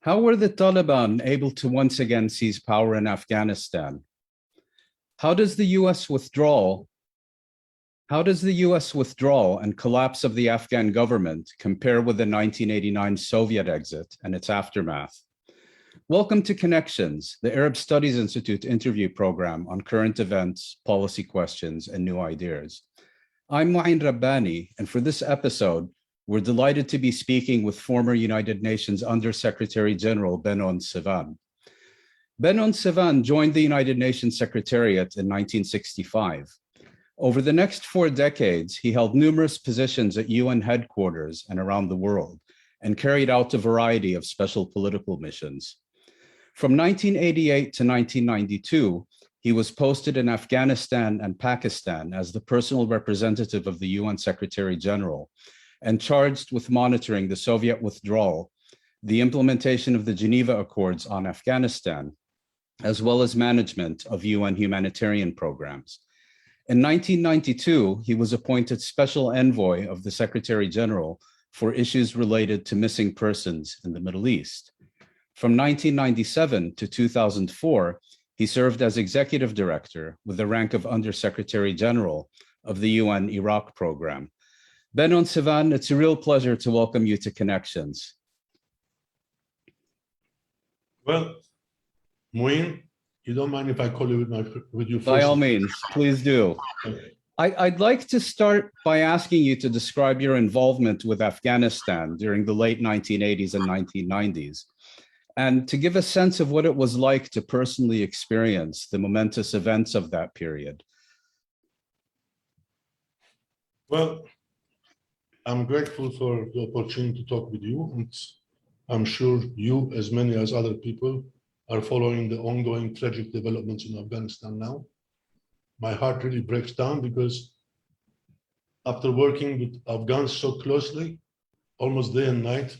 How were the Taliban able to once again seize power in Afghanistan? How does the US withdrawal and collapse of the Afghan government compare with the 1989 Soviet exit and its aftermath? Welcome to Connections, the Arab Studies Institute interview program on current events, policy questions, and new ideas. I'm Mouin Rabbani, and for this episode, we're delighted to be speaking with former United Nations Under-Secretary General Benon Sevan. Benon Sevan joined the United Nations Secretariat in 1965. Over the next 4 decades, he held numerous positions at UN headquarters and around the world, and carried out a variety of special political missions. From 1988 to 1992, he was posted in Afghanistan and Pakistan as the personal representative of the UN Secretary General, and charged with monitoring the Soviet withdrawal, the implementation of the Geneva Accords on Afghanistan, as well as management of UN humanitarian programs. In 1992, he was appointed Special Envoy of the Secretary General for issues related to missing persons in the Middle East. From 1997 to 2004, he served as Executive Director with the rank of Under-Secretary General of the UN Iraq Program. Benon Sevan, it's a real pleasure to welcome you to Connections. Well, Mouin, you don't mind if I call you with you first? By all means, please do. Okay. I'd like to start by asking you to describe your involvement with Afghanistan during the late 1980s and 1990s, and to give a sense of what it was like to personally experience the momentous events of that period. Well, I'm grateful for the opportunity to talk with you, and I'm sure you, as many as other people, are following the ongoing tragic developments in Afghanistan now. My heart really breaks down because after working with Afghans so closely, almost day and night,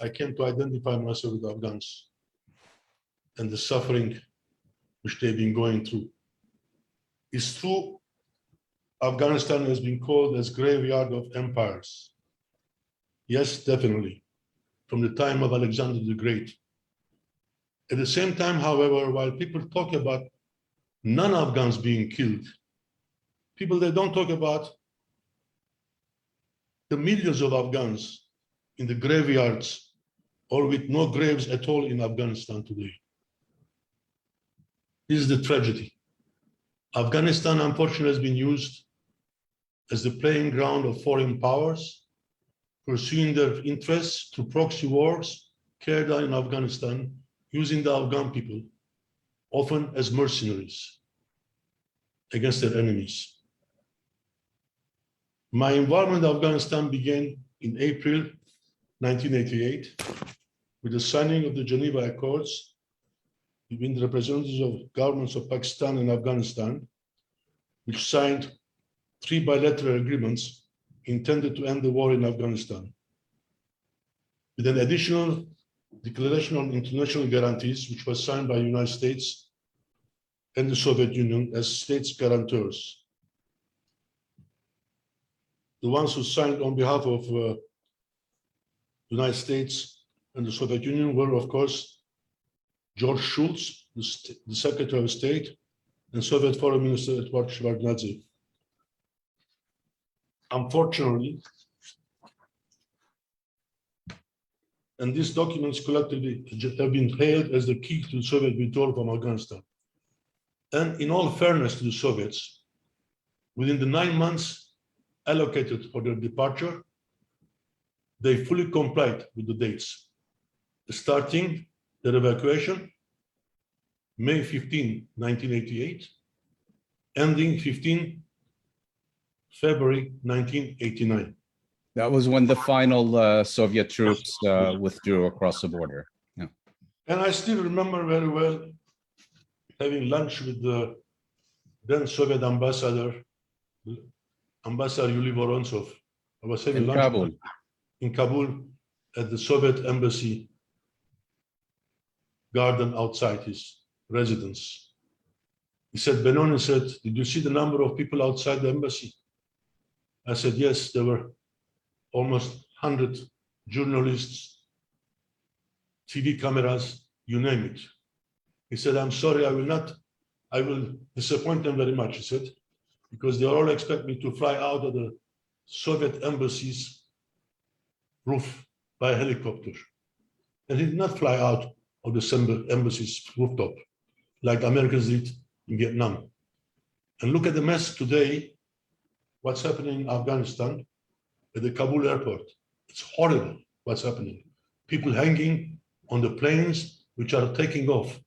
I came to identify myself with Afghans and the suffering which they've been going through. It's true, Afghanistan has been called as graveyard of empires. Yes, definitely, from the time of Alexander the Great. At the same time, however, while people talk about non-Afghans being killed, they don't talk about the millions of Afghans in the graveyards or with no graves at all in Afghanistan today. This is the tragedy. Afghanistan, unfortunately, has been used as the playing ground of foreign powers, pursuing their interests through proxy wars carried out in Afghanistan, using the Afghan people, often as mercenaries against their enemies. My involvement in Afghanistan began in April 1988 with the signing of the Geneva Accords between the representatives of governments of Pakistan and Afghanistan, which signed 3 bilateral agreements intended to end the war in Afghanistan, with an additional declaration on international guarantees, which was signed by the United States and the Soviet Union as states guarantors. The ones who signed on behalf of the United States and the Soviet Union were, of course, George Shultz, the Secretary of State, and Soviet Foreign Minister Edward Shevardnadze. Unfortunately, and these documents collectively have been hailed as the key to the Soviet withdrawal from Afghanistan. And in all fairness to the Soviets, within the 9 months allocated for their departure, they fully complied with the dates, starting their evacuation May 15, 1988, ending 15 February 1989. That was when the final Soviet troops withdrew across the border. Yeah. And I still remember very well having lunch with the then Soviet ambassador, Ambassador Yuli Vorontsov. I was having lunch in Kabul at the Soviet embassy garden outside his residence. He said, Benon said, did you see the number of people outside the embassy? I said, yes, there were almost 100 journalists, TV cameras, you name it. He said, I'm sorry, I will disappoint them very much, he said, because they all expect me to fly out of the Soviet embassy's roof by helicopter. And he did not fly out of the embassy's rooftop like Americans did in Vietnam. And look at the mess today, what's happening in Afghanistan at the Kabul airport. It's horrible what's happening. People hanging on the planes which are taking off.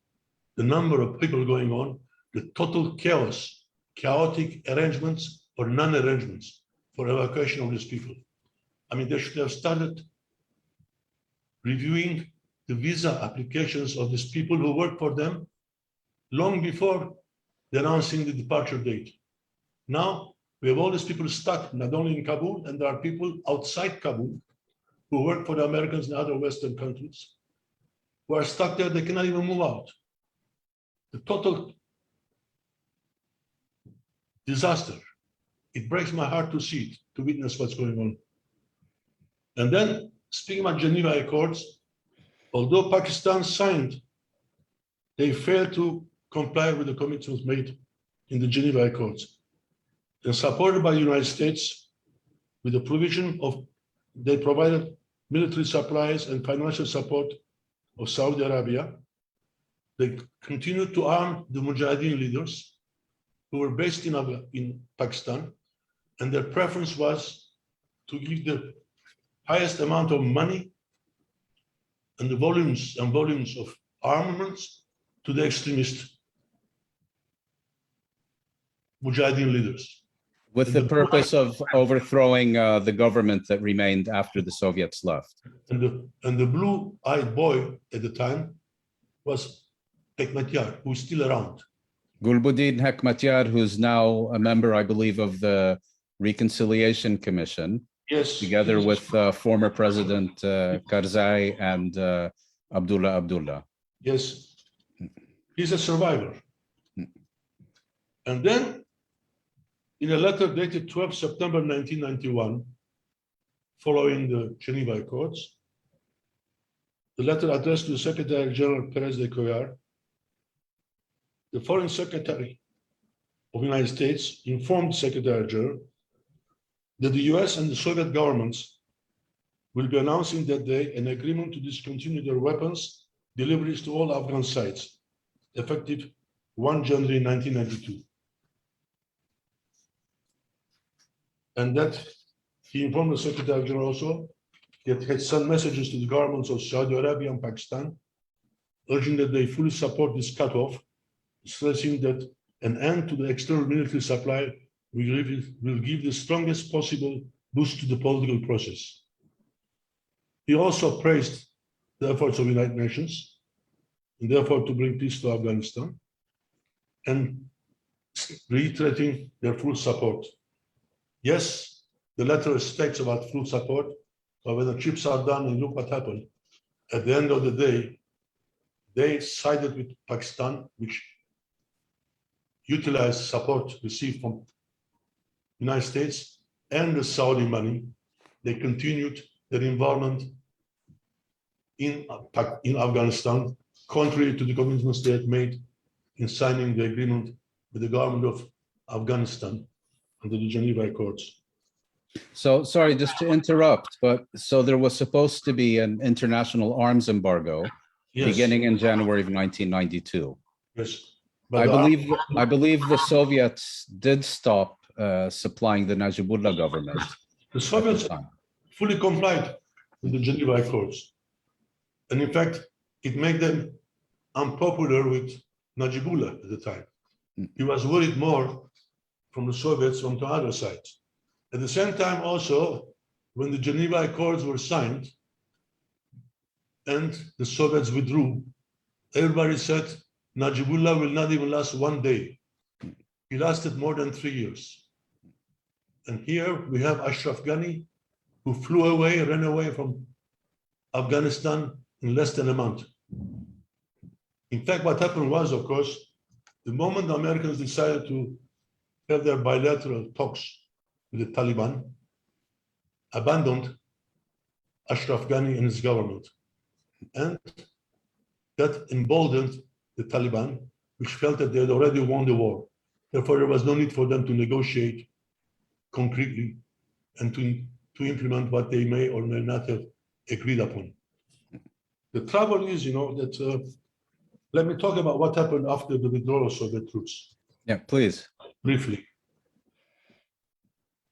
The number of people going on, the total chaos, chaotic arrangements or non-arrangements for evacuation of these people. I mean, they should have started reviewing the visa applications of these people who work for them long before announcing the departure date. Now, we have all these people stuck, not only in Kabul, and there are people outside Kabul who work for the Americans and other Western countries who are stuck there, they cannot even move out. The total disaster. It breaks my heart to see it, to witness what's going on. And then, speaking about Geneva Accords, although Pakistan signed, they failed to comply with the commitments made in the Geneva Accords. They're supported by the United States with the provision of, they provided military supplies and financial support of Saudi Arabia. They continued to arm the Mujahideen leaders who were based in Pakistan, and their preference was to give the highest amount of money and the volumes of armaments to the extremist Mujahideen leaders. With the purpose of overthrowing the government that remained after the Soviets left. And the blue-eyed boy at the time was Hekmatyar, who's still around. Gulbuddin Hekmatyar, who's now a member, I believe, of the Reconciliation Commission. Yes. Together with former President Karzai and Abdullah. Yes. He's a survivor. And then, in a letter dated 12 September 1991, following the Geneva Accords, the letter addressed to Secretary General Perez de Cuellar, the Foreign Secretary of the United States informed Secretary General that the US and the Soviet governments will be announcing that day an agreement to discontinue their weapons deliveries to all Afghan sites, effective 1 January 1992. And that he informed the Secretary General also that he had sent messages to the governments of Saudi Arabia and Pakistan, urging that they fully support this cutoff, stressing that an end to the external military supply will give the strongest possible boost to the political process. He also praised the efforts of the United Nations in the effort to bring peace to Afghanistan and reiterating their full support. Yes, the letter states about full support, but when the chips are done and look what happened, at the end of the day, they sided with Pakistan, which utilized support received from the United States and the Saudi money. They continued their involvement in Afghanistan, contrary to the commitments they had made in signing the agreement with the government of Afghanistan under the Geneva Accords. So, sorry, just to interrupt, but so there was supposed to be an international arms embargo beginning in January of 1992. Yes. I believe the Soviets did stop supplying the Najibullah government. The Soviets fully complied with the Geneva Accords. And in fact, it made them unpopular with Najibullah at the time. He was worried more from the Soviets on the other side. At the same time also, when the Geneva Accords were signed and the Soviets withdrew, everybody said Najibullah will not even last one day. He lasted more than 3 years. And here we have Ashraf Ghani, who ran away from Afghanistan in less than a month. In fact, what happened was, of course, the moment the Americans decided to have their bilateral talks with the Taliban, abandoned Ashraf Ghani and his government. And that emboldened the Taliban, which felt that they had already won the war. Therefore, there was no need for them to negotiate concretely and to implement what they may or may not have agreed upon. The trouble is, that let me talk about what happened after the withdrawal of Soviet troops. Yeah, please. Briefly.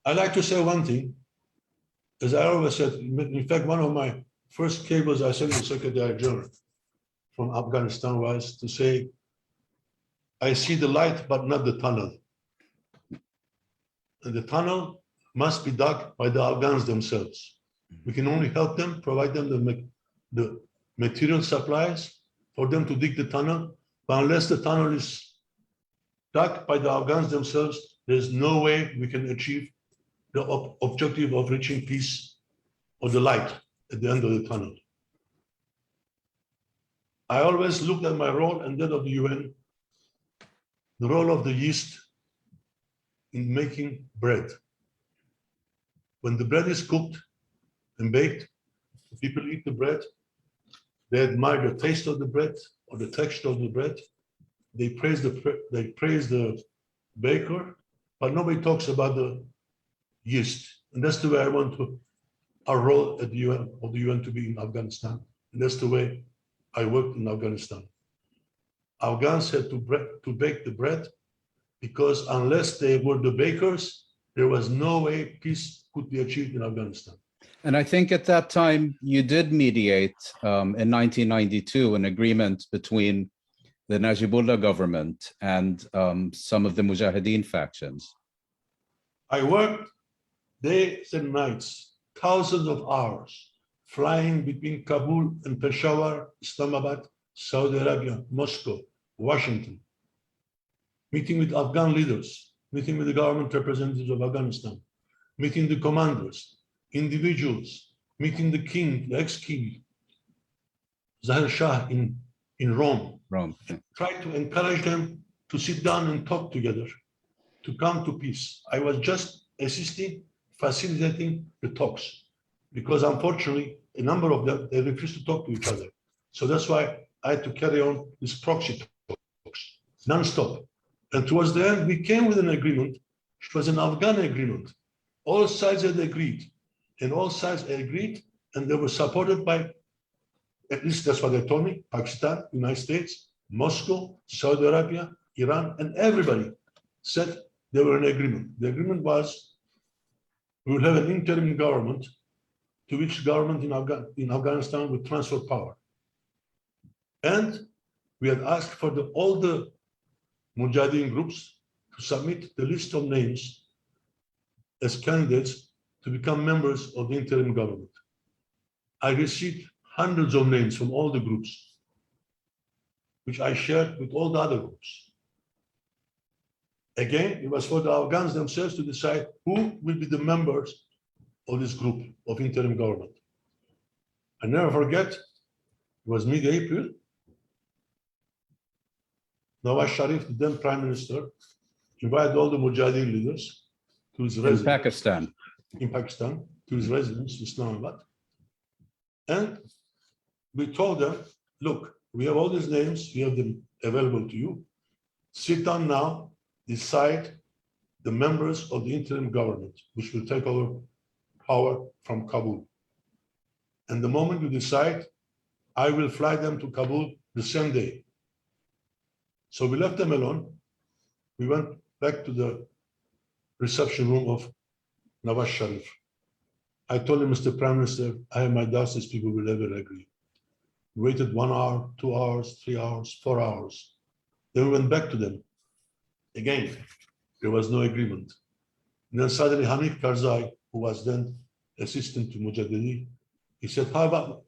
I like to say one thing. As I always said, in fact, one of my first cables I sent to the Secretary General from Afghanistan was to say, I see the light, but not the tunnel. And the tunnel must be dug by the Afghans themselves. We can only help them, provide them the material supplies for them to dig the tunnel. But unless the tunnel is dug by the Afghans themselves, there's no way we can achieve the objective of reaching peace or the light at the end of the tunnel. I always looked at my role and that of the UN, the role of the yeast in making bread. When the bread is cooked and baked, people eat the bread, they admire the taste of the bread or the texture of the bread. They praise the baker, but nobody talks about the yeast. And that's the way I want our role at the UN to be in Afghanistan. And that's the way I worked in Afghanistan. Afghans had to bake the bread because unless they were the bakers, there was no way peace could be achieved in Afghanistan. And I think at that time you did mediate in 1992 an agreement between the Najibullah government and some of the Mujahideen factions. I worked days and nights, thousands of hours, flying between Kabul and Peshawar, Islamabad, Saudi Arabia, Moscow, Washington, meeting with Afghan leaders, meeting with the government representatives of Afghanistan, meeting the commanders, individuals, meeting the king, the ex-king, Zahir Shah in Rome. Try to encourage them to sit down and talk together, to come to peace. I was just assisting, facilitating the talks, because unfortunately, a number of them, they refused to talk to each other. So that's why I had to carry on this proxy talks, non-stop. And towards the end, we came with an agreement, which was an Afghan agreement. All sides had agreed, and all sides agreed, and they were supported by, at least that's what they told me, Pakistan, United States, Moscow, Saudi Arabia, Iran, and everybody said they were in agreement. The agreement was, we will have an interim government to which government in Afghanistan would transfer power. And we had asked for all the Mujahideen groups to submit the list of names as candidates to become members of the interim government. I received hundreds of names from all the groups, which I shared with all the other groups. Again, it was for the Afghans themselves to decide who will be the members of this group of interim government. I never forget, it was mid-April. Nawaz Sharif, the then Prime Minister, invited all the Mujahideen leaders to his residence. In Pakistan, to his residence, Islamabad. And we told them, look, we have all these names, we have them available to you. Sit down now, decide the members of the interim government, which will take over power from Kabul. And the moment you decide, I will fly them to Kabul the same day. So we left them alone. We went back to the reception room of Nawaz Sharif. I told him, Mr. Prime Minister, I have my doubts these people will ever agree. We waited 1 hour, 2 hours, 3 hours, 4 hours. Then we went back to them. Again, there was no agreement. And then suddenly Hamid Karzai, who was then assistant to Mujahideen, he said, how about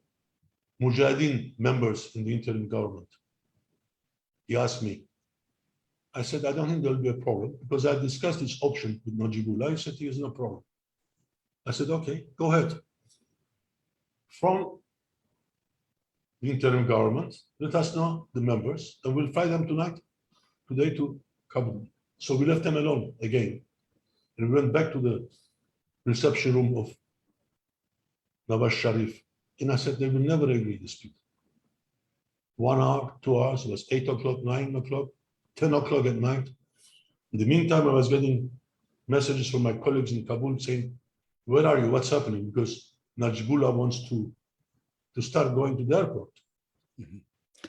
Mujahideen members in the interim government? He asked me. I said, I don't think there'll be a problem because I discussed this option with Najibullah. He said, he has no problem. I said, okay, go ahead. From the interim government, let us know the members and we'll fly them today to Kabul. So we left them alone again. And we went back to the reception room of Nawaz Sharif. And I said, they will never agree, these people. 1 hour, 2 hours, it was 8 o'clock, 9 o'clock, 10 o'clock at night. In the meantime, I was getting messages from my colleagues in Kabul saying, where are you? What's happening? Because Najibullah wants to start going to the airport.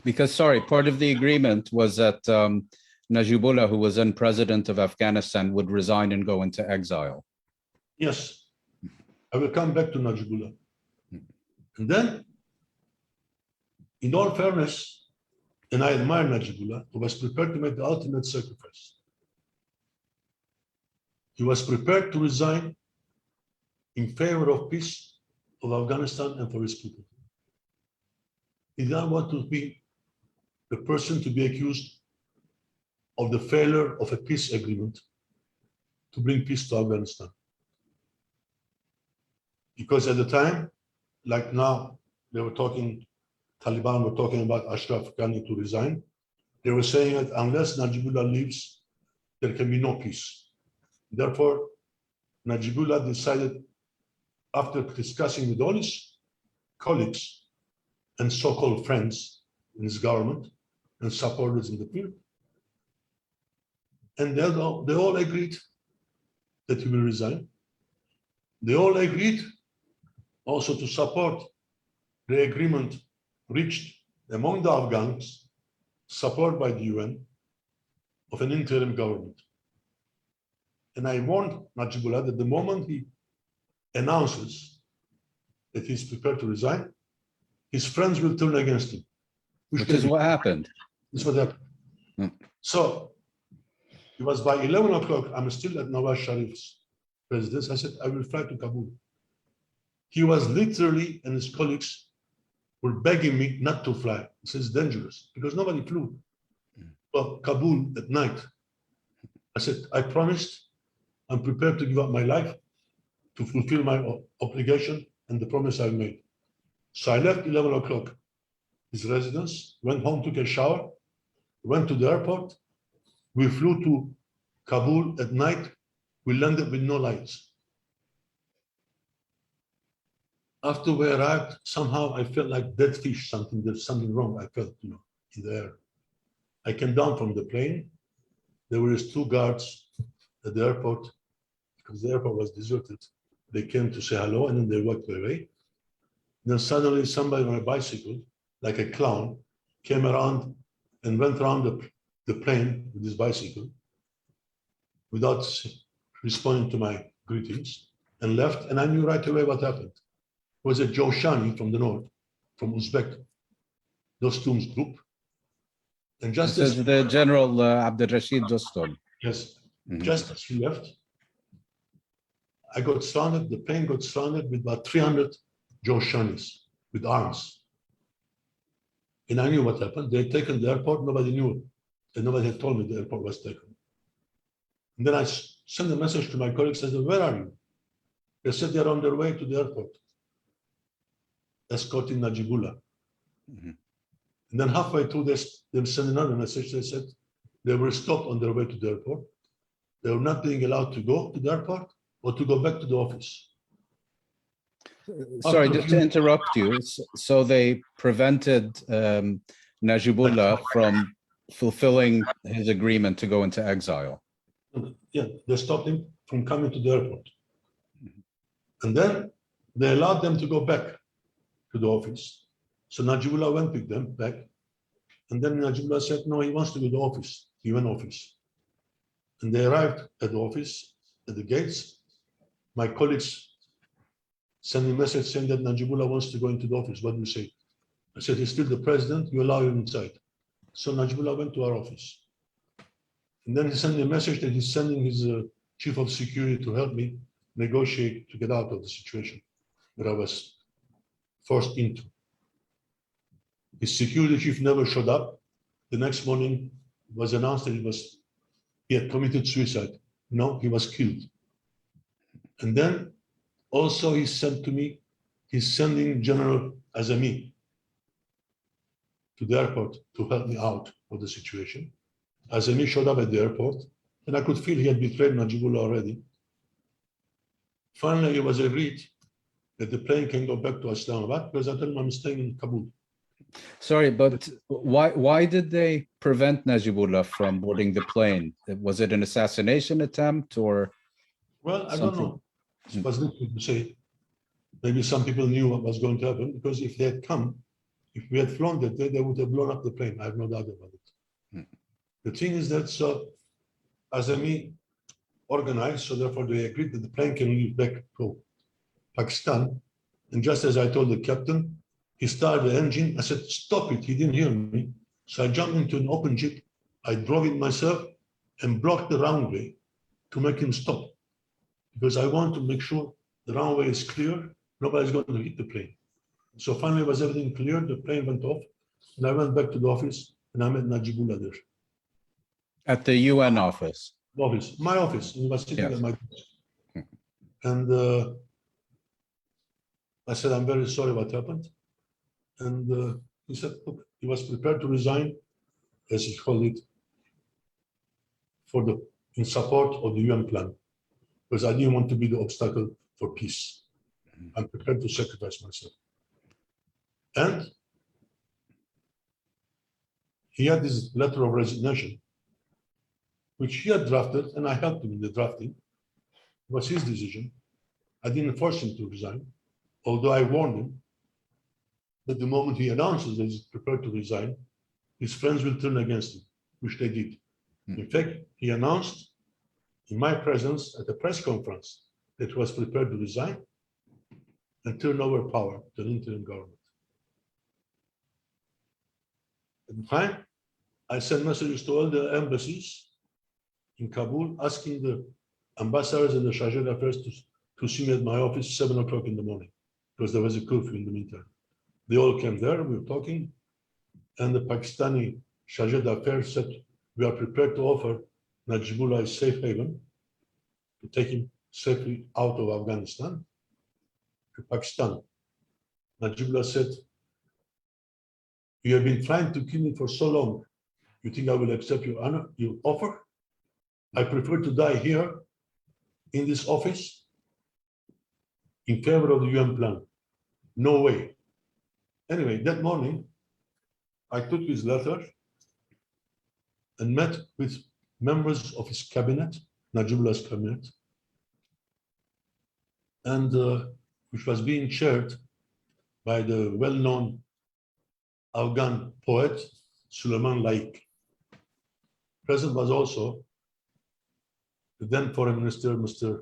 Because, sorry, part of the agreement was that Najibullah, who was then president of Afghanistan, would resign and go into exile. Yes, I will come back to Najibullah. And then, in all fairness, and I admire Najibullah, who was prepared to make the ultimate sacrifice. He was prepared to resign in favor of peace of Afghanistan and for his people. He did not want to be the person to be accused of the failure of a peace agreement to bring peace to Afghanistan. Because at the time, like now, they were talking, Taliban were talking about Ashraf Ghani to resign. They were saying that unless Najibullah leaves, there can be no peace. Therefore, Najibullah decided, after discussing with all his colleagues and so-called friends in his government and supporters in the field, and they all agreed that he will resign. They all agreed also to support the agreement reached among the Afghans, supported by the UN, of an interim government. And I warned Najibullah that the moment he announces that he's prepared to resign, his friends will turn against him. Which is what happened. This is what happened. So it was by 11 o'clock, I'm still at Nawaz Sharif's residence. I said, I will fly to Kabul. He was literally, and his colleagues were begging me not to fly. He says, it's dangerous, because nobody flew. Well, Kabul at night. I said, I promised, I'm prepared to give up my life to fulfill my obligation and the promise I made. So I left 11 o'clock his residence, went home, took a shower, went to the airport. We flew to Kabul at night. We landed with no lights. After we arrived, somehow I felt like dead fish, there's something wrong. I felt, in the air. I came down from the plane. There were 2 guards at the airport, because the airport was deserted. They came to say hello, and then they walked away. Then suddenly somebody on a bicycle, like a clown, came around and went around the plane with his bicycle without responding to my greetings, and left. And I knew right away what happened. It was a Joshani from the north, from Uzbek Dostum's group. And just this as is the General Abdurrashid Dostum. Yes, just as he left, I got surrounded, the plane got surrounded with about 300 Joshanis with arms. And I knew what happened. They had taken the airport, nobody knew. And nobody had told me the airport was taken. And then I sent a message to my colleagues, I said, where are you? They said they're on their way to the airport, escorting Najibullah. And then halfway through this, they sent another message. They said they were stopped on their way to the airport. They were not being allowed to go to the airport or to go back to the office. Sorry, just to interrupt you. So they prevented Najibullah from fulfilling his agreement to go into exile. Yeah, they stopped him from coming to the airport. And then they allowed them to go back to the office. So Najibullah went with them back. And then Najibullah said, no, he wants to go to the office. He went office. And they arrived at the office, at the gates. My colleagues sent me a message saying that Najibullah wants to go into the office. What do you say? I said, he's still the president, you allow him inside. So Najibullah went to our office. And then he sent me a message that he's sending his chief of security to help me negotiate to get out of the situation that I was forced into. His security chief never showed up. The next morning it was announced that he had committed suicide. No, he was killed. And then also he said to me, he's sending General Azami to the airport to help me out of the situation. Azami showed up at the airport, and I could feel he had betrayed Najibullah already. Finally, it was agreed that the plane can go back to Islamabad because I told him I'm staying in Kabul. Sorry, but why did they prevent Najibullah from boarding the plane? Was it an assassination attempt or Well, I something? don't know. It was difficult to say. Maybe some people knew what was going to happen, because if they had come, if we had flown that day, they would have blown up the plane. I have no doubt about it. The thing is that, so Azami organized, so therefore they agreed that the plane can leave back to Pakistan. And just as I told the captain, he started the engine. I said, stop it. He didn't hear me. So I jumped into an open jeep. I drove it myself and blocked the runway to make him stop. Because I want to make sure the runway is clear. Nobody's going to hit the plane. So finally, was everything clear? The plane went off. And I went back to the office and I met Najibullah there. At the UN office? The office, my office. He was sitting Yes. at my desk. And I said, I'm very sorry what happened. And he said, look, he was prepared to resign, as he called it, in support of the UN plan, because I didn't want to be the obstacle for peace. I'm prepared to sacrifice myself. And he had this letter of resignation, which he had drafted, and I helped him in the drafting. It was his decision. I didn't force him to resign, although I warned him that the moment he announces that he's prepared to resign, his friends will turn against him, which they did. In fact, he announced in my presence at a press conference that he was prepared to resign and turn over power to the interim government. At the time, I sent messages to all the embassies in Kabul asking the ambassadors and the chargé d'affaires to see me at my office 7 o'clock in the morning, because there was a curfew in the meantime. They all came there, we were talking, and the Pakistani chargé d'affaires said, we are prepared to offer Najibullah a safe haven to take him safely out of Afghanistan to Pakistan. Najibullah said, you have been trying to kill me for so long. You think I will accept your offer? I prefer to die here in this office in favor of the UN plan. No way. Anyway, that morning, I took his letter and met with members of his cabinet, Najibullah's cabinet, and which was being chaired by the well-known Afghan poet, Suleiman Laik. Present was also the then Foreign Minister, Mr.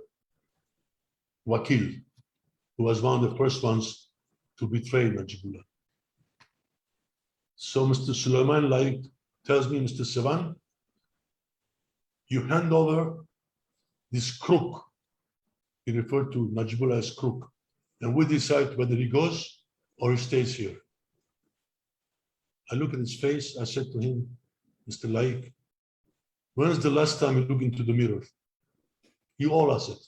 Wakil, who was one of the first ones to betray Najibullah. So Mr. Suleiman Laik tells me, Mr. Sevan, you hand over this crook. He referred to Najibullah as crook, and we decide whether he goes or he stays here. I look at his face. I said to him, Mr. Laik, when is the last time you look into the mirror? You all asked it.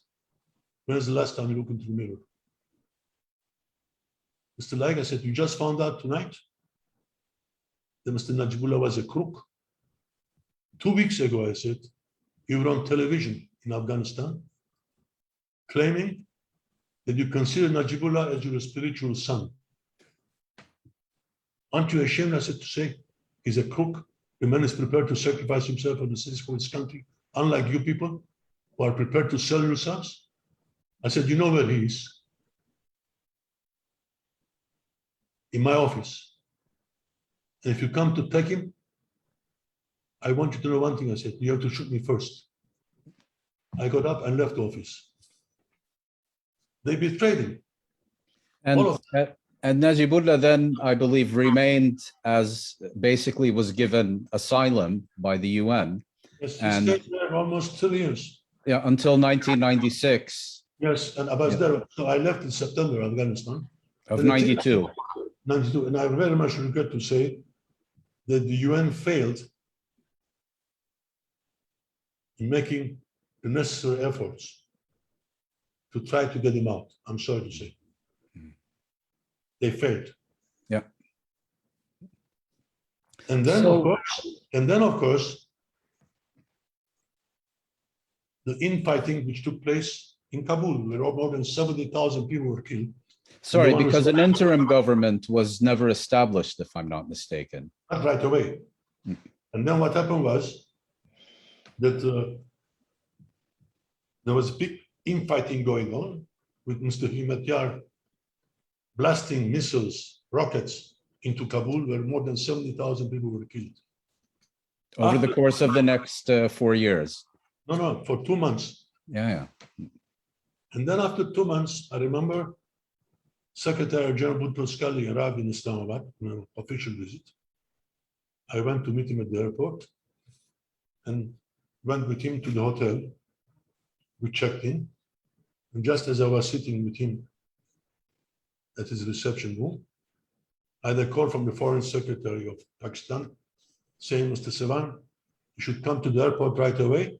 When is the last time you look into the mirror? Mr. Laik, I said, you just found out tonight that Mr. Najibullah was a crook. 2 weeks ago, I said, you were on television in Afghanistan claiming that you consider Najibullah as your spiritual son. Aren't you ashamed, I said, to say he's a crook? The man is prepared to sacrifice himself for the citizens of his country, unlike you people who are prepared to sell yourselves. I said, you know where he is? In my office. And if you come to take him, I want you to know one thing. I said, you have to shoot me first. I got up and left the office. They betrayed him. And Najibullah then, I believe, remained as basically was given asylum by the UN. Yes, he stayed there almost 2 years. Yeah, until 1996. Yes, and I was there. So I left in September, Afghanistan. Of 92. 92, and I very much regret to say that the UN failed in making the necessary efforts to try to get him out. I'm sorry to say. They failed. Yeah. And then, of course, the infighting which took place in Kabul, where more than 70,000 people were killed. Sorry, because an interim government was never established, if I'm not mistaken. Not right away. And then what happened was that there was big infighting going on with Mr. Humanitarian blasting missiles, rockets into Kabul, where more than 70,000 people were killed. Over the course of the next 4 years. No, for 2 months. Yeah. And then after 2 months, I remember Secretary General Boutros-Ghali arrived in Islamabad on an official visit. I went to meet him at the airport and went with him to the hotel. We checked in. And just as I was sitting with him at his reception room, I had a call from the Foreign Secretary of Pakistan saying, Mr. Sevan, you should come to the airport right away.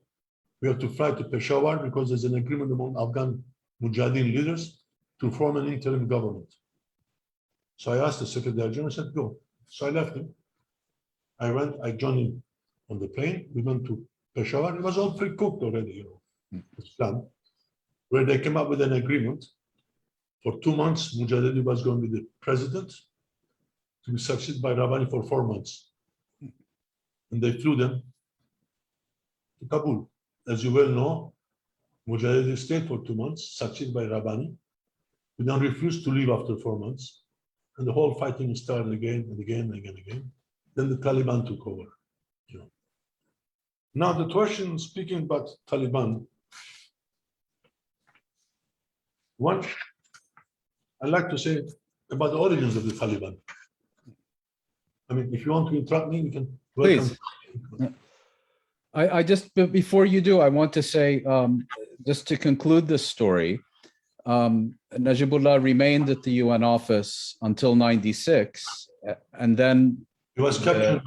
We have to fly to Peshawar because there's an agreement among Afghan Mujahideen leaders to form an interim government. So I asked the Secretary General, I said, go. So I left him. I joined him on the plane. We went to Peshawar. It was all pre-cooked already, it's planned. Where they came up with an agreement. For 2 months, Mujahideen was going to be the president, to be succeeded by Rabbani for 4 months. And they flew them to Kabul. As you well know, Mujahideen stayed for 2 months, succeeded by Rabbani, who then refused to leave after 4 months. And the whole fighting started again and again and again and again. Then the Taliban took over. Now the question, speaking about Taliban, one, I'd like to say about the origins of the Taliban. I mean, if you want to interrupt me, you can. Please. I just, before you do, I want to say, just to conclude this story, Najibullah remained at the UN office until '96, and then he was captured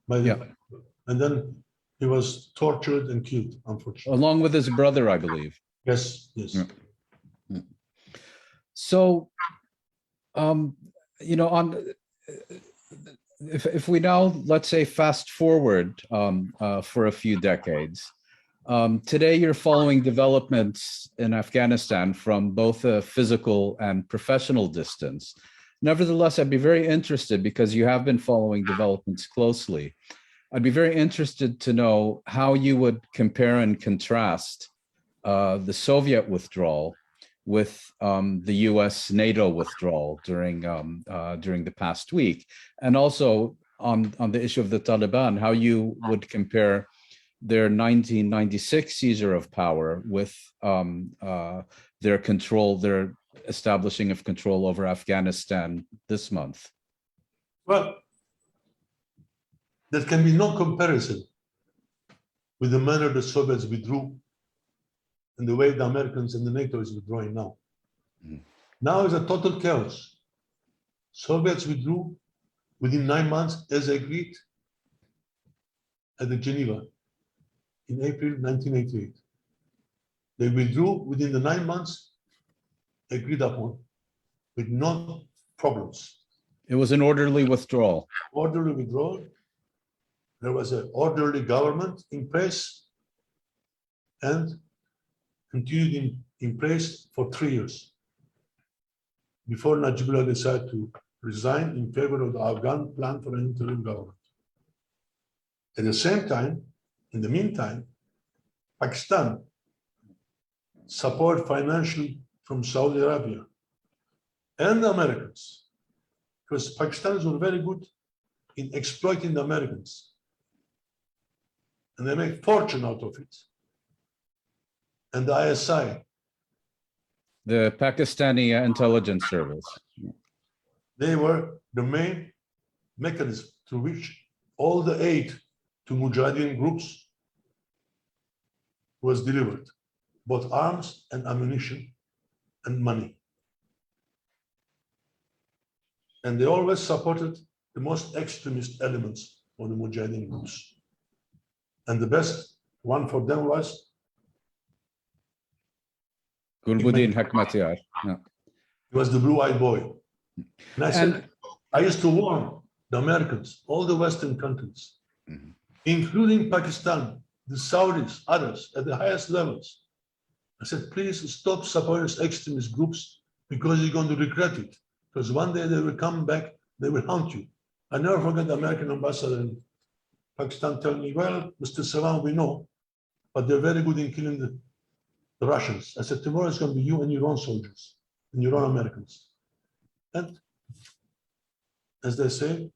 and then he was tortured and killed, unfortunately. Along with his brother, I believe. Yes. So, if we now, let's say, fast forward for a few decades, today you're following developments in Afghanistan from both a physical and professional distance. Nevertheless, I'd be very interested, because you have been following developments closely, I'd be very interested to know how you would compare and contrast the Soviet withdrawal with the US NATO withdrawal during the past week, and also on the issue of the Taliban, how you would compare their 1996 seizure of power with their establishing of control over Afghanistan this month. Well, there can be no comparison with the manner the Soviets withdrew and the way the Americans and the NATO is withdrawing now. Now is a total chaos. Soviets withdrew within 9 months as agreed at the Geneva in April 1988. They withdrew within the 9 months agreed upon with no problems. It was an orderly withdrawal. Orderly withdrawal. There was an orderly government in place and continued in place for 3 years before Najibullah decided to resign in favor of the Afghan plan for an interim government. At the same time, in the meantime, Pakistan support financially from Saudi Arabia and the Americans, because Pakistanis were very good in exploiting the Americans, and they make fortune out of it. And the ISI, the Pakistani intelligence service, they were the main mechanism through which all the aid to Mujahideen groups was delivered, both arms and ammunition and money. And they always supported the most extremist elements of the Mujahideen groups. And the best one for them was Gulbuddin Hekmatyar. Yeah. He was the blue-eyed boy. And I said, I used to warn the Americans, all the Western countries, including Pakistan, the Saudis, others at the highest levels. I said, please stop supporting extremist groups because you're going to regret it. Because one day they will come back, they will haunt you. I never forget the American ambassador in Pakistan telling me, well, Mr. Sevan, we know, but they're very good in killing the Russians. I said, tomorrow it's going to be you and your own soldiers and your own Americans. And as they say,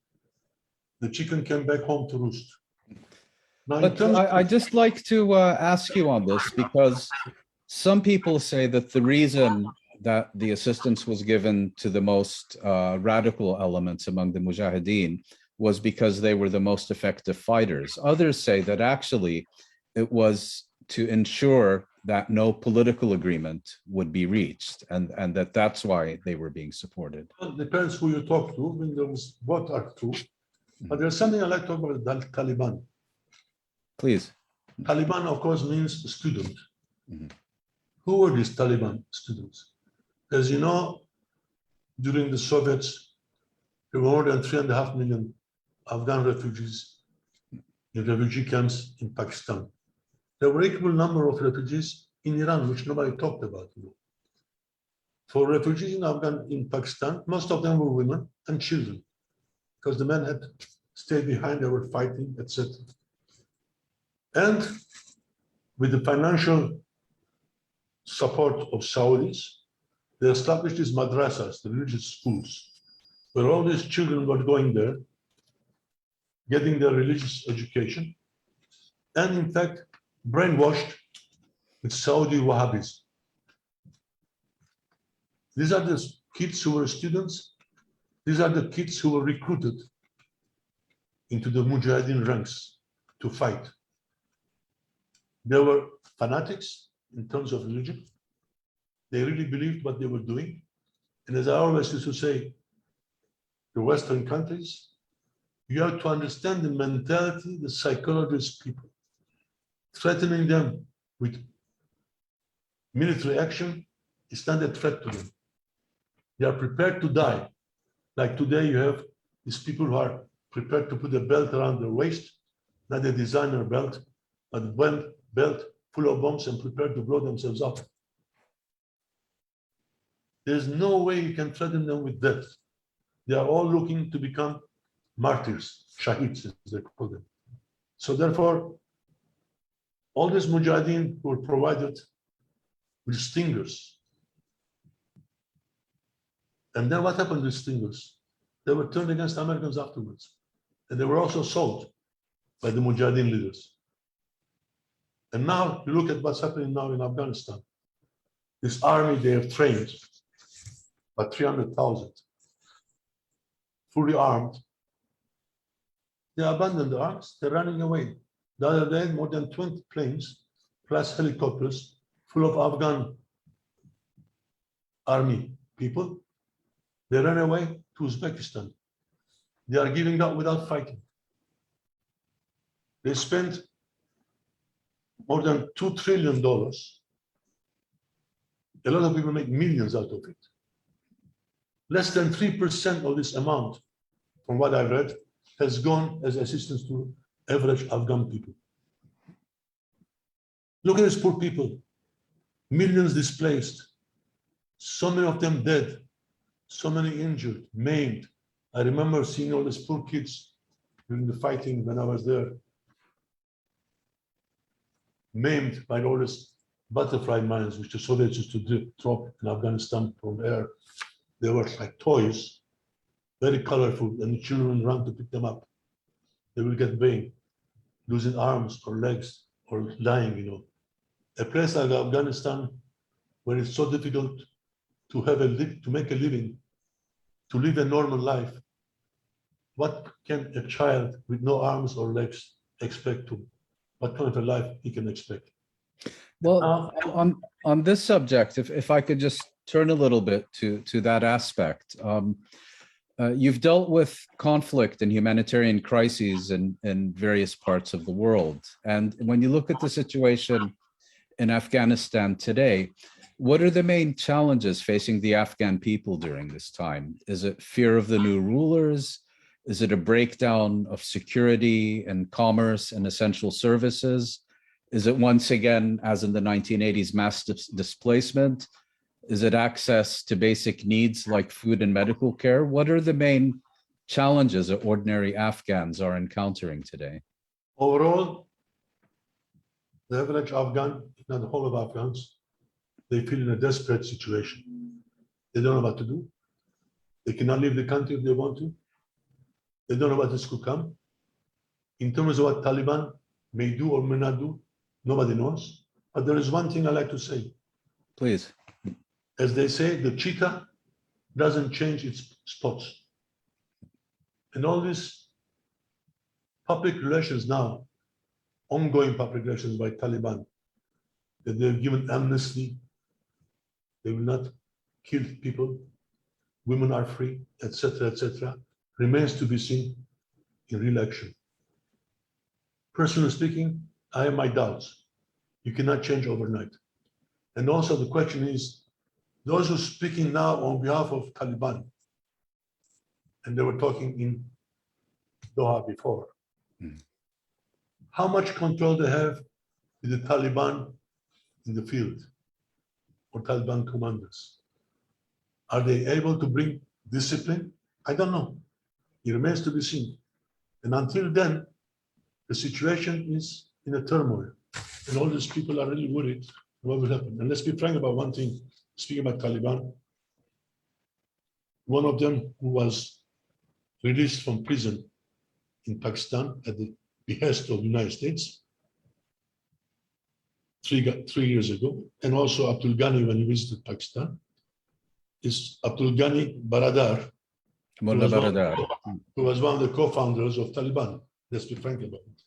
the chicken came back home to roost. Now, But I'd just like to ask you on this, because some people say that the reason that the assistance was given to the most radical elements among the Mujahideen was because they were the most effective fighters. Others say that actually it was to ensure that no political agreement would be reached, and that's why they were being supported. Well, it depends who you talk to. I mean, both are true. But there's something I like to talk about, the Taliban. Please. Taliban, of course, means student. Mhm. Who were these Taliban students? As you know, during the Soviets, there were more than 3.5 million Afghan refugees in refugee camps in Pakistan. There were equal number of refugees in Iran, which nobody talked about. For refugees in Pakistan, most of them were women and children, because the men had stayed behind, they were fighting, etc. And with the financial support of Saudis, they established these madrasas, the religious schools, where all these children were going there, getting their religious education, and in fact, brainwashed with Saudi Wahhabis. These are the kids who were students. These are the kids who were recruited into the Mujahideen ranks to fight. They were fanatics in terms of religion. They really believed what they were doing. And as I always used to say, the Western countries, you have to understand the mentality, the psychology of people. Threatening them with military action is not a threat to them. They are prepared to die. Like today, you have these people who are prepared to put a belt around their waist, not a designer belt, but a belt full of bombs and prepared to blow themselves up. There's no way you can threaten them with death. They are all looking to become martyrs, shaheeds, as they call them. So therefore, all these mujahideen were provided with stingers. And then what happened with stingers? They were turned against Americans afterwards. And they were also sold by the mujahideen leaders. And now you look at what's happening now in Afghanistan. This army they have trained, about 300,000, fully armed. They abandoned the arms, they're running away. The other day, more than 20 planes, plus helicopters, full of Afghan army people, they ran away to Uzbekistan. They are giving up without fighting. They spent more than $2 trillion. A lot of people make millions out of it. Less than 3% of this amount, from what I read, has gone as assistance to average Afghan people. Look at these poor people, millions displaced, so many of them dead, so many injured, maimed. I remember seeing all these poor kids during the fighting when I was there, maimed by all these butterfly mines, which the Soviets used to drop in Afghanistan from air. They were like toys, very colorful, and the children run to pick them up. They will get pain, losing arms or legs or dying, A place like Afghanistan, where it's so difficult to make a living, to live a normal life. What can a child with no arms or legs expect to? What kind of a life he can expect? Well, on this subject, if I could just turn a little bit to that aspect. You've dealt with conflict and humanitarian crises in various parts of the world. And when you look at the situation in Afghanistan today, what are the main challenges facing the Afghan people during this time? Is it fear of the new rulers? Is it a breakdown of security and commerce and essential services? Is it once again, as in the 1980s, mass displacement? Is it access to basic needs like food and medical care? What are the main challenges that ordinary Afghans are encountering today? Overall, the average Afghan, if not the whole of Afghans, they feel in a desperate situation. They don't know what to do. They cannot leave the country if they want to. They don't know what is to come. In terms of what Taliban may do or may not do, nobody knows. But there is one thing I like to say. Please. As they say, the cheetah doesn't change its spots. And all these public relations now, ongoing public relations by Taliban, that they've given amnesty, they will not kill people, women are free, etc., remains to be seen in real action. Personally speaking, I have my doubts. You cannot change overnight. And also the question is, those who are speaking now on behalf of Taliban, and they were talking in Doha before, how much control they have with the Taliban in the field or Taliban commanders? Are they able to bring discipline? I don't know. It remains to be seen. And until then, the situation is in a turmoil. And all these people are really worried what will happen. And let's be frank about one thing, speaking about Taliban. One of them who was released from prison in Pakistan at the behest of the United States 3 years ago, and also Abdul Ghani when he visited Pakistan, is Abdul Ghani Baradar, who was one of the co-founders of Taliban. Let's be frank about it.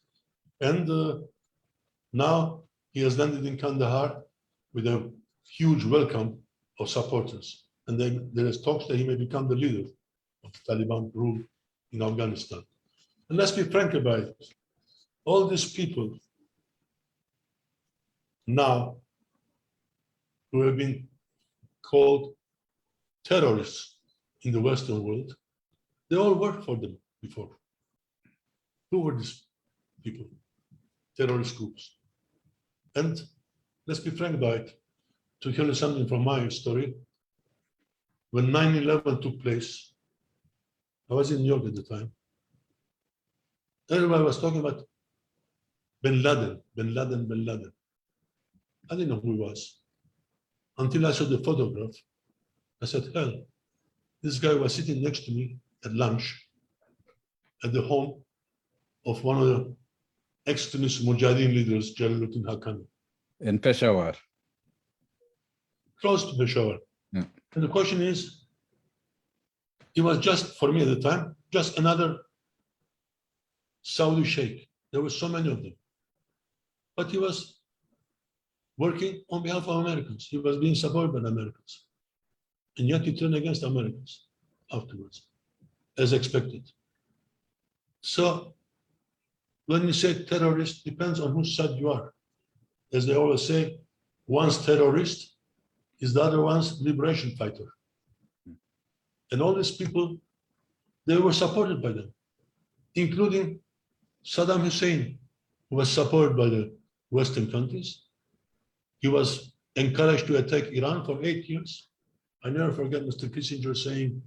And now he has landed in Kandahar with a huge welcome of supporters. And then there is talks that he may become the leader of the Taliban rule in Afghanistan. And let's be frank about it. All these people now who have been called terrorists in the Western world, they all worked for them before. Who were these people? Terrorist groups. And let's be frank about it. To tell you something from my story, when 9/11 took place, I was in New York at the time. Everybody was talking about Bin Laden. I didn't know who he was until I saw the photograph. I said, hell, this guy was sitting next to me at lunch at the home of one of the extremist Mujahideen leaders, Jalaluddin Haqqani. In Peshawar. Close to Peshawar. Yeah. And the question is, he was just, for me at the time, just another Saudi sheikh. There were so many of them. But he was working on behalf of Americans. He was being supported by the Americans. And yet he turned against Americans afterwards, as expected. So when you say terrorist, depends on whose side you are. As they always say, one's terrorist is the other one's liberation fighter. And all these people, they were supported by them, including Saddam Hussein, who was supported by the Western countries. He was encouraged to attack Iran for 8 years. I never forget Mr. Kissinger saying,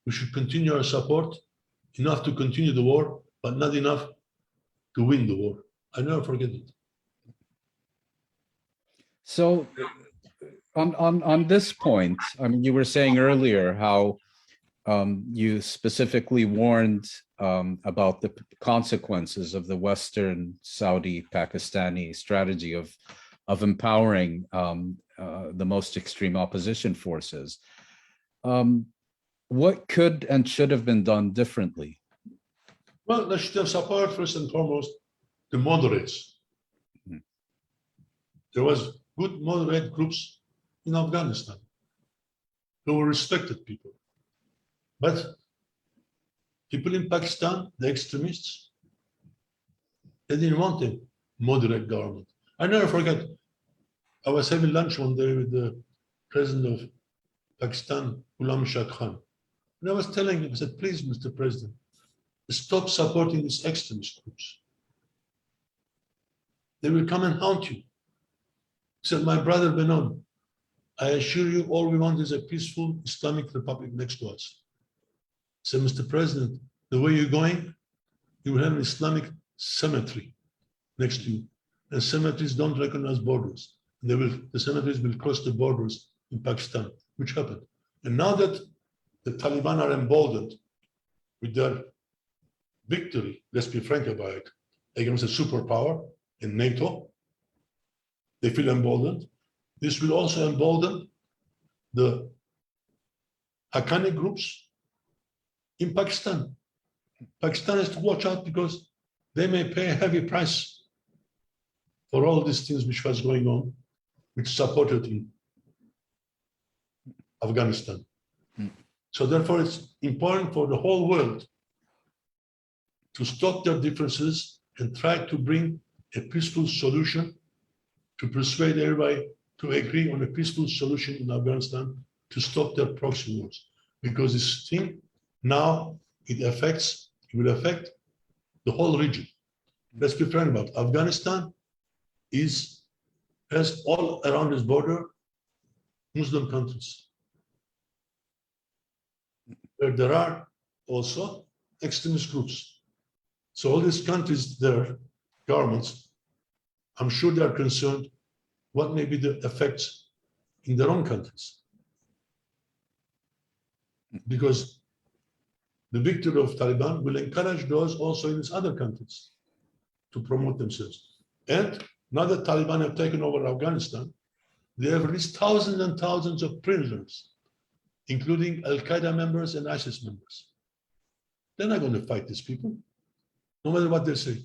we should continue our support, enough to continue the war, but not enough to win the war. I never forget it. So on this point, I mean, you were saying earlier how you specifically warned about the consequences of the Western Saudi Pakistani strategy of empowering the most extreme opposition forces. What could and should have been done differently? Well, they should have supported first and foremost the moderates. There was good moderate groups in Afghanistan who were respected people. But people in Pakistan, the extremists, they didn't want a moderate government. I never forget, I was having lunch one day with the president of Pakistan, Ghulam Shah Khan. And I was telling him, I said, please, Mr. President, stop supporting these extremist groups. They will come and haunt you. He said, my brother Benon, I assure you, all we want is a peaceful Islamic Republic next to us. So, Mr. President, the way you're going, you will have an Islamic cemetery next to you. And cemeteries don't recognize borders. The cemeteries will cross the borders in Pakistan, which happened. And now that the Taliban are emboldened with their victory, let's be frank about it, against a superpower in NATO, they feel emboldened. This will also embolden the Haqqani groups in Pakistan. Pakistan has to watch out because they may pay a heavy price for all these things which was going on, which supported in Afghanistan. So therefore, it's important for the whole world to stop their differences and try to bring a peaceful solution, to persuade everybody to agree on a peaceful solution in Afghanistan to stop their proxy wars. Because this thing now, it will affect the whole region. Let's be frank about it. Afghanistan has all around its border Muslim countries, where there are also extremist groups. So all these countries, their governments, I'm sure they are concerned what may be the effects in their own countries. Because the victory of Taliban will encourage those also in these other countries to promote themselves. And now that Taliban have taken over Afghanistan, they have released thousands and thousands of prisoners, including Al-Qaeda members and ISIS members. They're not going to fight these people, no matter what they say.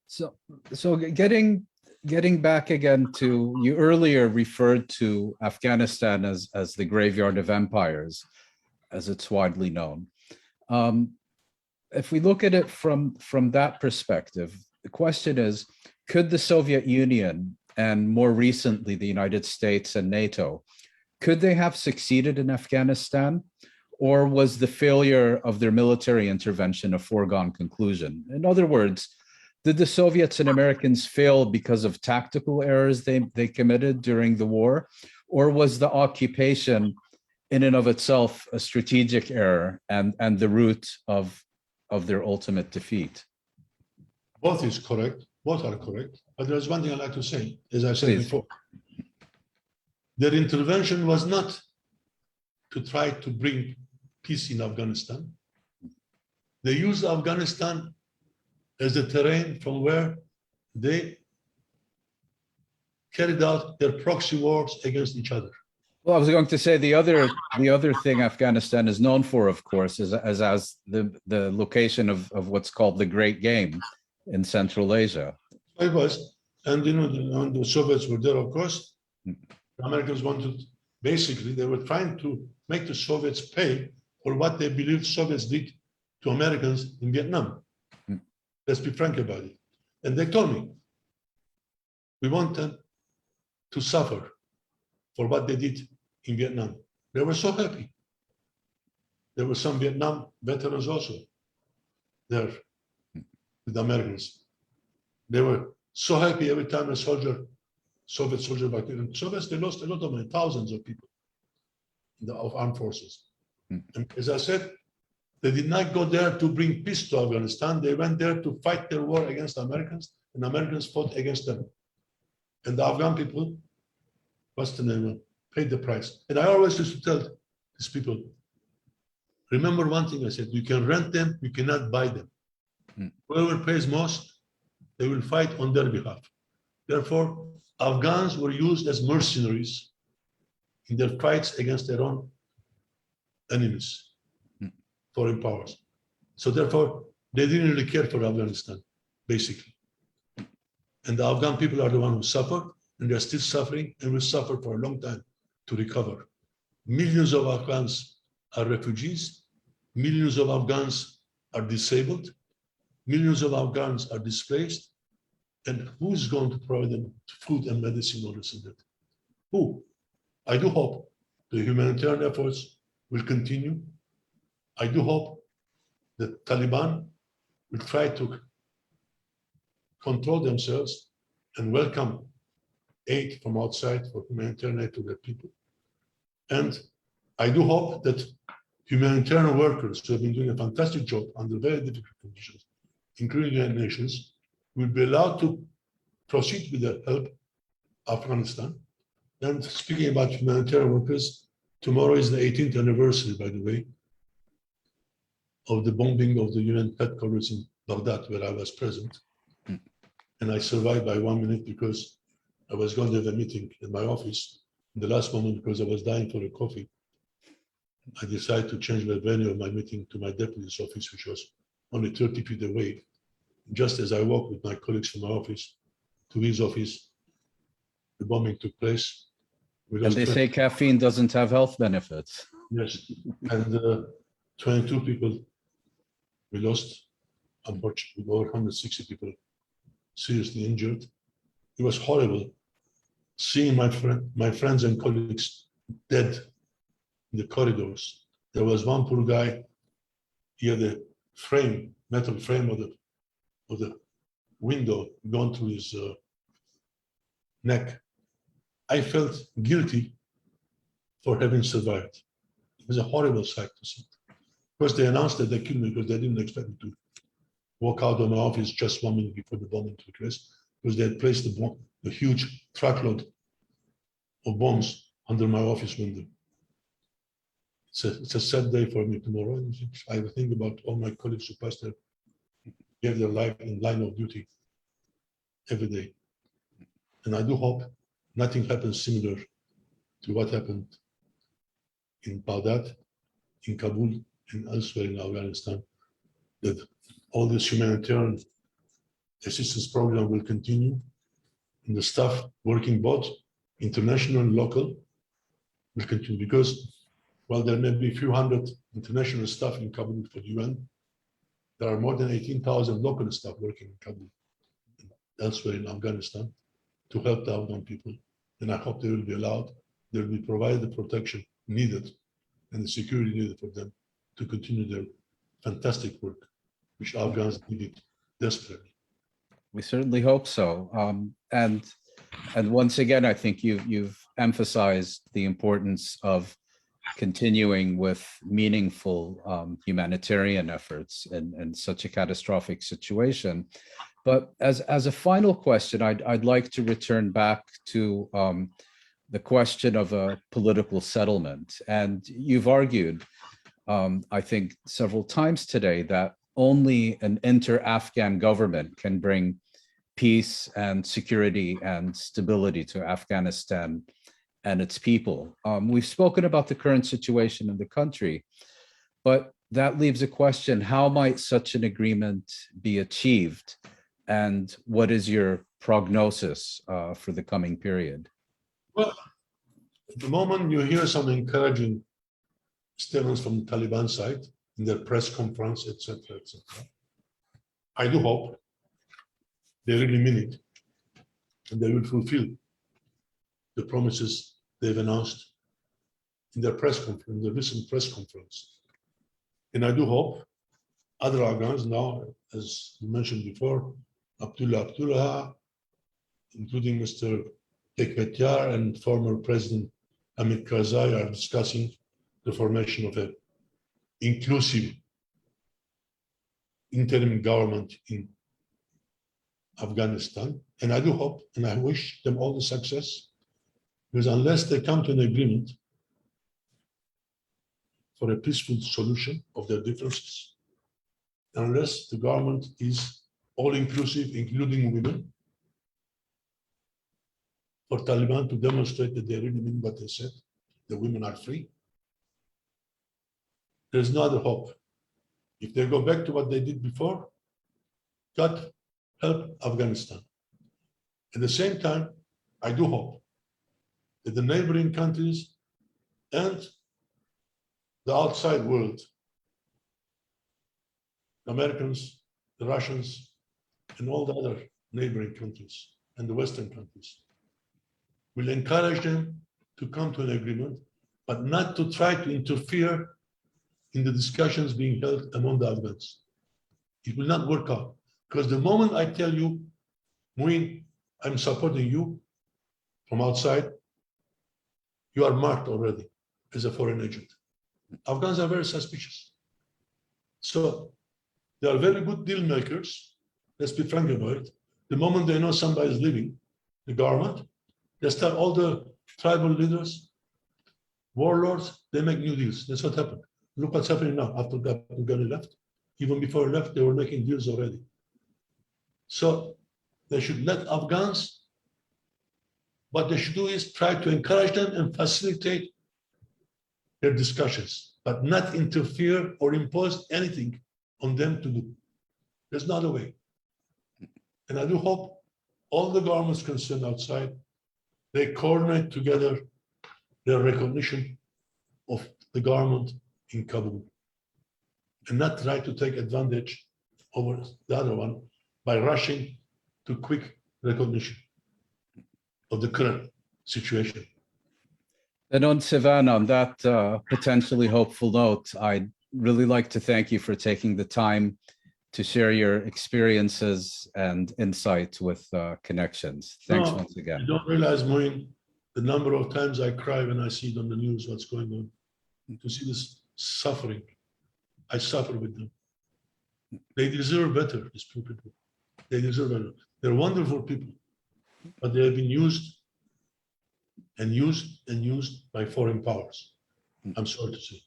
So getting back again to, you earlier referred to Afghanistan as the graveyard of empires, as it's widely known. If we look at it from that perspective, the question is, could the Soviet Union and more recently the United States and NATO, could they have succeeded in Afghanistan? Or was the failure of their military intervention a foregone conclusion? In other words, did the Soviets and Americans fail because of tactical errors they committed during the war? Or was the occupation in and of itself a strategic error and the root of their ultimate defeat? Both is correct. Both are correct. But there's one thing I'd like to say, as I said before. Their intervention was not to try to bring peace in Afghanistan. They used Afghanistan as the terrain from where they carried out their proxy wars against each other. Well, I was going to say the other thing Afghanistan is known for, of course, is as the location of what's called the Great Game in Central Asia. It was, and when the Soviets were there, of course, the Americans wanted, basically, they were trying to make the Soviets pay for what they believed Soviets did to Americans in Vietnam. Let's be frank about it. And they told me, we want them to suffer for what they did in Vietnam. They were so happy. There were some Vietnam veterans also there with the Americans. They were so happy every time a soldier, Soviet soldier back then. Soviets, they lost a lot of money, thousands of people of armed forces. And as I said, they did not go there to bring peace to Afghanistan. They went there to fight their war against Americans, and Americans fought against them. And the Afghan people, what's the name, paid the price. And I always used to tell these people, remember one thing I said, you can rent them, you cannot buy them. Whoever pays most, they will fight on their behalf. Therefore, Afghans were used as mercenaries in their fights against their own enemies, foreign powers. So therefore, they didn't really care for Afghanistan, basically. And the Afghan people are the ones who suffered, and they're still suffering, and will suffer for a long time to recover. Millions of Afghans are refugees. Millions of Afghans are disabled. Millions of Afghans are displaced. And who's going to provide them food and medicine or this and that? Who? I do hope the humanitarian efforts will continue. I do hope that Taliban will try to control themselves and welcome aid from outside for humanitarian aid to their people. And I do hope that humanitarian workers who have been doing a fantastic job under very difficult conditions, including the United Nations, will be allowed to proceed with the help of Afghanistan. And speaking about humanitarian workers, tomorrow is the 18th anniversary, by the way, of the bombing of the UN headquarters in Baghdad, where I was present. And I survived by 1 minute because I was going to have a meeting in my office. In the last moment, because I was dying for a coffee, I decided to change the venue of my meeting to my deputy's office, which was only 30 feet away. Just as I walked with my colleagues from my office to his office, the bombing took place. And they say caffeine doesn't have health benefits. Yes, and 22 people we lost, unfortunately, over 160 people seriously injured. It was horrible seeing my friends and colleagues dead in the corridors. There was one poor guy, he had a frame, metal frame of the window gone through his neck. I felt guilty for having survived. It was a horrible sight to see. Of course, they announced that they killed me because they didn't expect me to walk out of my office just 1 minute before the bombing took place, because they had placed the huge truckload of bombs under my office window. It's a sad day for me tomorrow. I think about all my colleagues who passed there, gave their life in line of duty every day. And I do hope nothing happens similar to what happened in Baghdad, in Kabul, and elsewhere in Afghanistan, that all this humanitarian assistance program will continue, and the staff working both international and local will continue, because while there may be a few hundred international staff in Kabul for the UN, there are more than 18,000 local staff working in Kabul and elsewhere in Afghanistan to help the Afghan people. And I hope they will be allowed, they will be provided the protection needed and the security needed for them to continue their fantastic work, which Afghans needed desperately. We certainly hope so. And once again, I think you've emphasized the importance of continuing with meaningful humanitarian efforts in such a catastrophic situation. But as a final question, I'd like to return back to the question of a political settlement. And you've argued, I think, several times today that only an inter-Afghan government can bring peace and security and stability to Afghanistan and its people. We've spoken about the current situation in the country, but that leaves a question: how might such an agreement be achieved? And what is your prognosis for the coming period? Well, at the moment you hear some encouraging statements from the Taliban side in their press conference, etc., etc. I do hope they really mean it, and they will fulfill the promises they've announced in their press conference, in the recent press conference. And I do hope other Afghans now, as you mentioned before, Abdullah, including Mr. Hekmatyar and former President Hamid Karzai, are discussing the formation of an inclusive interim government in Afghanistan. And I do hope, and I wish them all the success, because unless they come to an agreement for a peaceful solution of their differences, unless the government is all-inclusive, including women, for Taliban to demonstrate that they really mean what they said, the women are free, there's no other hope. If they go back to what they did before, God help Afghanistan. At the same time, I do hope that the neighboring countries and the outside world, the Americans, the Russians, and all the other neighboring countries and the Western countries, will encourage them to come to an agreement, but not to try to interfere in the discussions being held among the Afghans. It will not work out, because the moment I tell you, Mouin, I'm supporting you, from outside, you are marked already as a foreign agent. Afghans are very suspicious. So they are very good deal makers. Let's be frank about it. The moment they know somebody is leaving the government, they start all the tribal leaders, warlords, they make new deals. That's what happened. Look what's happening now after Ghani left. Even before he left, they were making deals already. So they should let Afghans, what they should do is try to encourage them and facilitate their discussions, but not interfere or impose anything on them to do. There's no other way. And I do hope all the governments concerned outside, they coordinate together their recognition of the government in Kabul and not try to take advantage over the other one by rushing to quick recognition of the current situation. Benon Sevan, on that potentially hopeful note, I'd really like to thank you for taking the time to share your experiences and insights with Connections. Thanks once again. You don't realize, Mouin, the number of times I cry when I see it on the news, what's going on. To see this suffering, I suffer with them. They deserve better, these poor people. They deserve better. They're wonderful people, but they have been used and used and used by foreign powers. I'm sorry to say.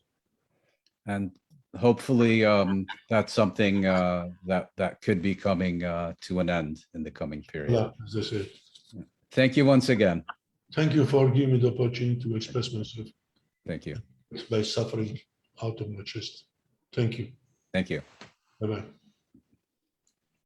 And hopefully that's something that could be coming to an end in the coming period. Yeah, as I said. Thank you once again. Thank you for giving me the opportunity to express myself. Thank you. By suffering out of my chest. Thank you. Thank you. Bye-bye.